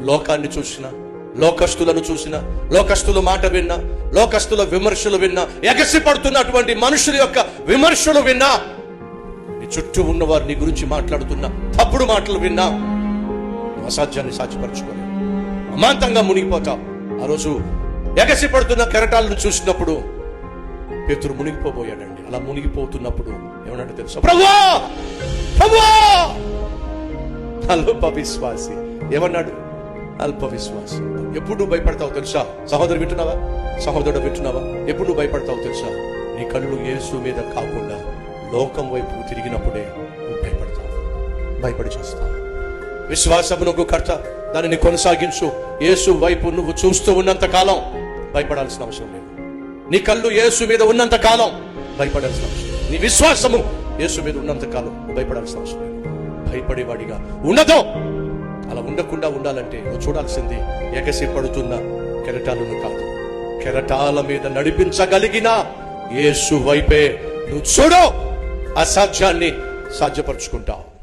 లోకాన్ని చూసినా, లోకస్తులను చూసినా, లోకస్తుల మాట విన్నా, లోకస్తుల విమర్శలు విన్నా, ఎగసి పడుతున్నటువంటి మనుషుల యొక్క విమర్శలు విన్నా, నీ చుట్టూ ఉన్నవారు నీ గురించి మాట్లాడుతున్న తప్పుడు మాటలు విన్నా, నువ్వు అసాధ్యాన్ని సాధ్యపరచుకోలేవు, అమాంతంగా మునిగిపోతావు. ఆ రోజు ఎగసి పడుతున్న కెరటాలను చూసినప్పుడు పేతురు మునిగిపోబోయాడండి. అలా మునిగిపోతున్నప్పుడు ఏమన్నాడు తెలుసా? ప్రభువా, ప్రభువా. అల్ప విశ్వాసి ఏమన్నాడు? అల్ప విశ్వాసి. ఎప్పుడు నువ్వు భయపడతావు తెలుసా? సహోదరు వింటున్నావా? సహోదరుడు వింటున్నావా? ఎప్పుడు నువ్వు భయపడతావు తెలుసా? నీ కళ్ళు యేసు మీద కాకుండా లోకం వైపు తిరిగినప్పుడే నువ్వు భయపడతావు, భయపడి చేస్తావు. విశ్వాసమునకు కర్త, దానిని కొనసాగించు. యేసు వైపు నువ్వు చూస్తూ ఉన్నంత కాలం భయపడాల్సిన అవసరం లేదు. నీ కళ్ళు యేసు మీద ఉన్నంత కాలం భయపడాల్సిన అవసరం లేదు. నీ విశ్వాసము యేసు మీద ఉన్నంత కాలం భయపడాల్సిన అవసరం లేదు. భయపడేవాడిగా ఉండదు. అలా ఉండకుండా ఉండాలంటే నువ్వు చూడాల్సింది ఎగసి పడుతున్న కెరటాలను కాదు, కెరటాల మీద నడిపించగలిగిన యేసు వైపే నువ్వు చూడు. అసాధ్యాన్ని సాధ్యపరుచుకుంటావు.